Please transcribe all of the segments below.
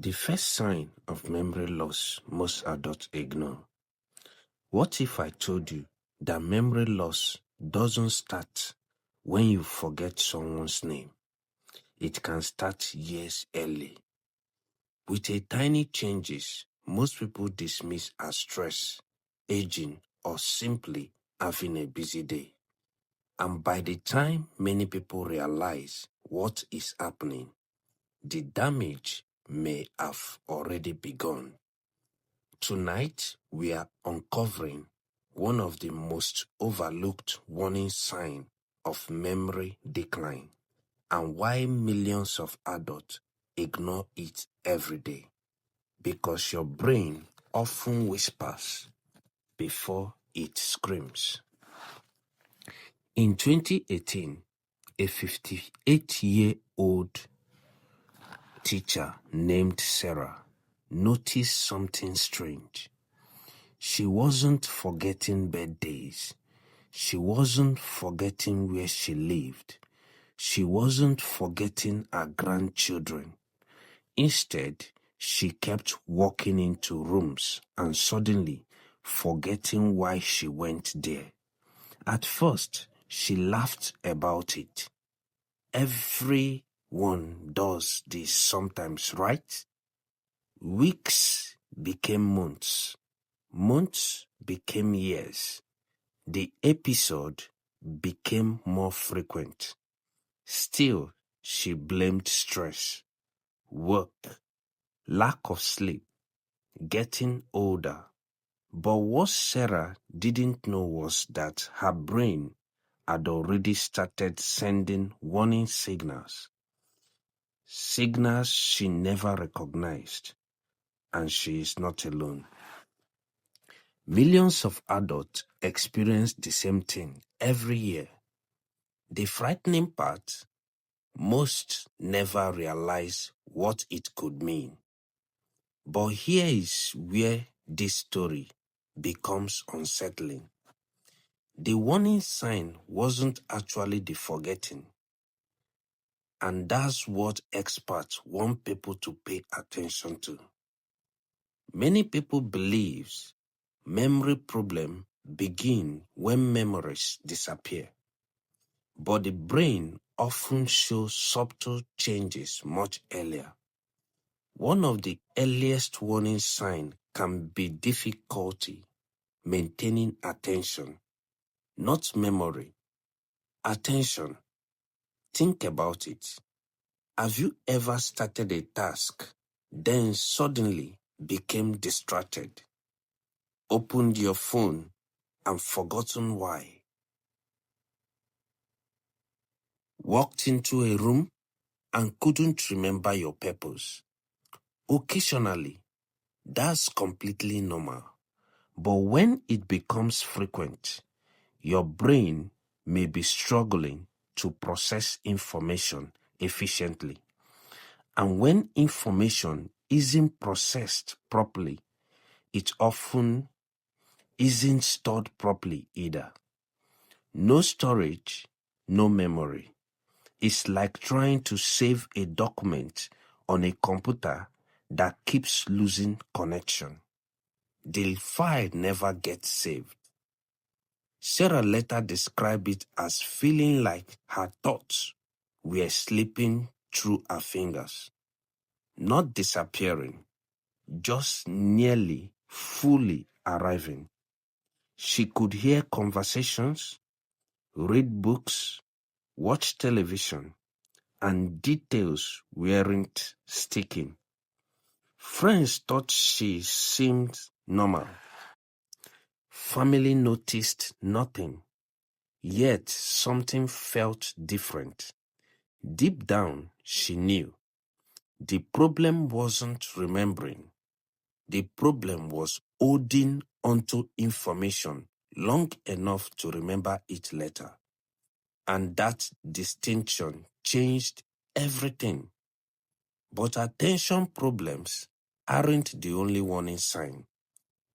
The first sign of memory loss most adults ignore. What if I told you that memory loss doesn't start when you forget someone's name? It can start years early. With a tiny changes, most people dismiss as stress, aging, or simply having a busy day. And by the time many people realize what is happening, the damage may have already begun. Tonight, we are uncovering one of the most overlooked warning signs of memory decline and why millions of adults ignore it every day. Because your brain often whispers before it screams. In 2018, a 58-year-old teacher named Sarah noticed something strange. She wasn't forgetting birthdays. She wasn't forgetting where she lived. She wasn't forgetting her grandchildren. Instead, she kept walking into rooms and suddenly forgetting why she went there. At first, she laughed about it. Everyone does this sometimes, right? Weeks became months. Months became years. The episode became more frequent. Still, she blamed stress, work, lack of sleep, getting older. But what Sarah didn't know was that her brain had already started sending warning signals. Signals she never recognized. And she is not alone. Millions of adults experience the same thing every year. The frightening part, most never realize what it could mean. But here is where this story becomes unsettling. The warning sign wasn't actually the forgetting. And that's what experts want people to pay attention to. Many people believe memory problems begin when memories disappear. But the brain often shows subtle changes much earlier. One of the earliest warning signs can be difficulty maintaining attention, not memory. Attention. Think about it. Have you ever started a task, then suddenly became distracted, opened your phone, and forgotten why? Walked into a room and couldn't remember your purpose? Occasionally, that's completely normal. But when it becomes frequent, your brain may be struggling to process information efficiently. And when information isn't processed properly, it often isn't stored properly either. No storage, no memory. It's like trying to save a document on a computer that keeps losing connection. The file never gets saved. Sarah later described it as feeling like her thoughts were slipping through her fingers, not disappearing, just nearly fully arriving. She could hear conversations, read books, watch television, and details weren't sticking. Friends thought she seemed normal. Family noticed nothing. Yet something felt different. Deep down, she knew. The problem wasn't remembering. The problem was holding onto information long enough to remember it later. And that distinction changed everything. But attention problems aren't the only warning sign.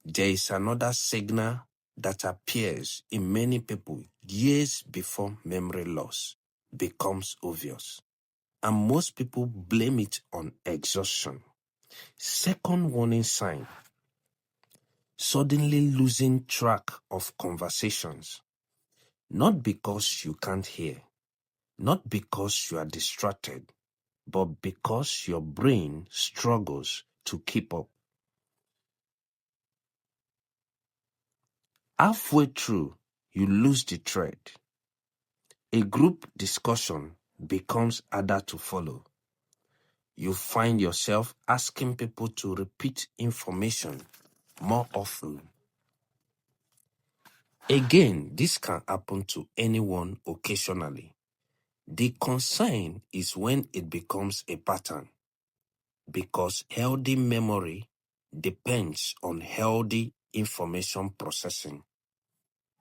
There is another signal that appears in many people years before memory loss becomes obvious. And most people blame it on exhaustion. Second warning sign: suddenly losing track of conversations. Not because you can't hear, not because you are distracted, but because your brain struggles to keep up. Halfway through, you lose the thread. A group discussion becomes harder to follow. You find yourself asking people to repeat information more often. Again, this can happen to anyone occasionally. The concern is when it becomes a pattern, because healthy memory depends on healthy information processing.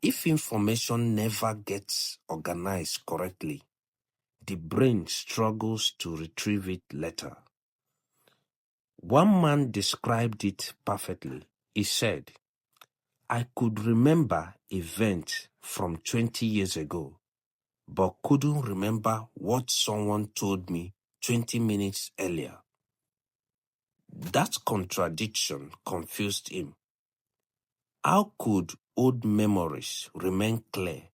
If information never gets organized correctly, the brain struggles to retrieve it later. One man described it perfectly. He said, "I could remember events from 20 years ago, but couldn't remember what someone told me 20 minutes earlier." That contradiction confused him. How could old memories remain clear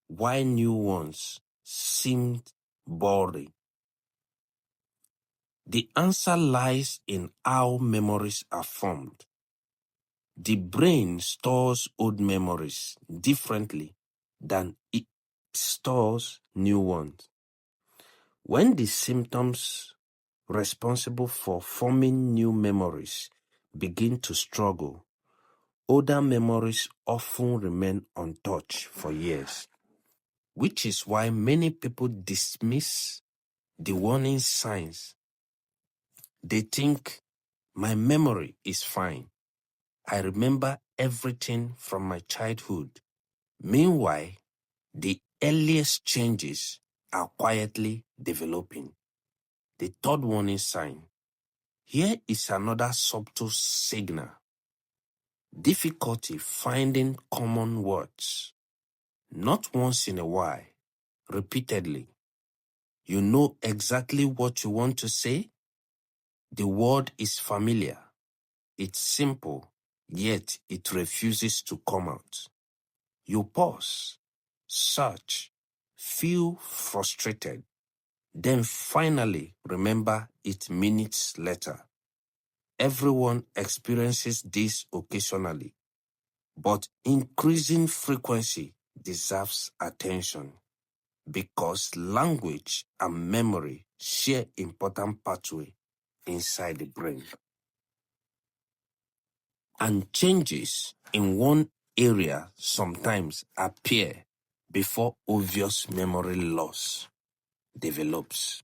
while new ones seemed boring? The answer lies in how memories are formed. The brain stores old memories differently than it stores new ones. When the symptoms responsible for forming new memories begin to struggle, older memories often remain untouched for years, which is why many people dismiss the warning signs. They think, "My memory is fine. I remember everything from my childhood." Meanwhile, the earliest changes are quietly developing. The third warning sign. Here is another subtle signal: difficulty finding common words. Not once in a while, repeatedly. You know exactly what you want to say. The word is familiar. It's simple, yet it refuses to come out. You pause, search, feel frustrated, then finally remember it minutes later. Everyone experiences this occasionally, but increasing frequency deserves attention, because language and memory share important pathway inside the brain. And changes in one area sometimes appear before obvious memory loss develops.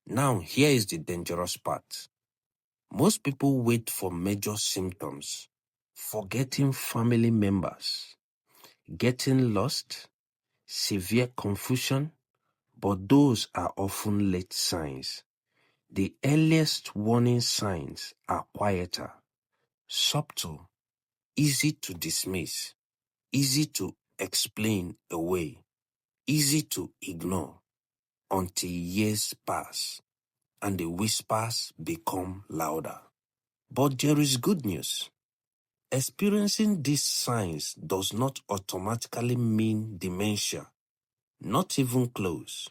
Now, here is the dangerous part. Most people wait for major symptoms, forgetting family members, getting lost, severe confusion, but those are often late signs. The earliest warning signs are quieter, subtle, easy to dismiss, easy to explain away, easy to ignore, until years pass and the whispers become louder. But there is good news. Experiencing these signs does not automatically mean dementia, not even close.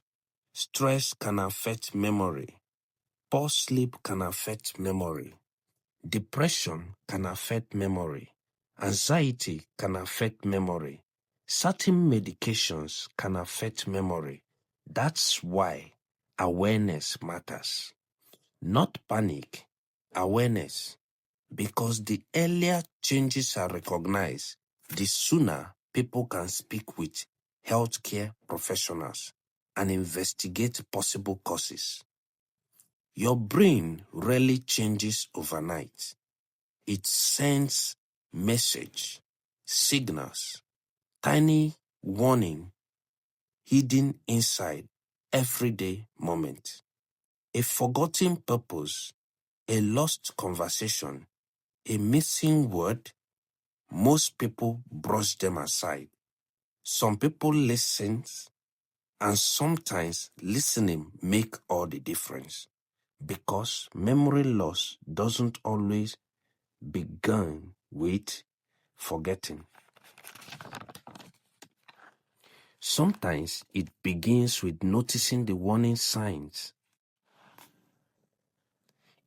Stress can affect memory. Poor sleep can affect memory. Depression can affect memory. Anxiety can affect memory. Certain medications can affect memory. That's why awareness matters. Not panic, awareness. Because the earlier changes are recognized, the sooner people can speak with healthcare professionals and investigate possible causes. Your brain rarely changes overnight. It sends message, signals, tiny warning hidden inside everyday moment. A forgotten purpose, a lost conversation, a missing word. Most people brush them aside. Some people listen, and sometimes listening make all the difference. because memory loss doesn't always begin with forgetting. Sometimes it begins with noticing the warning signs.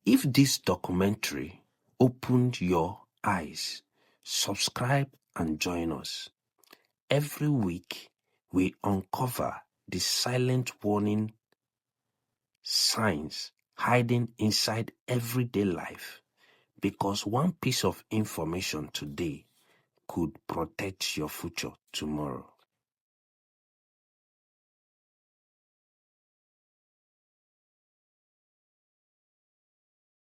If this documentary opened your eyes, subscribe and join us. Every week, we uncover the silent warning signs hiding inside everyday life, because one piece of information today could protect your future tomorrow.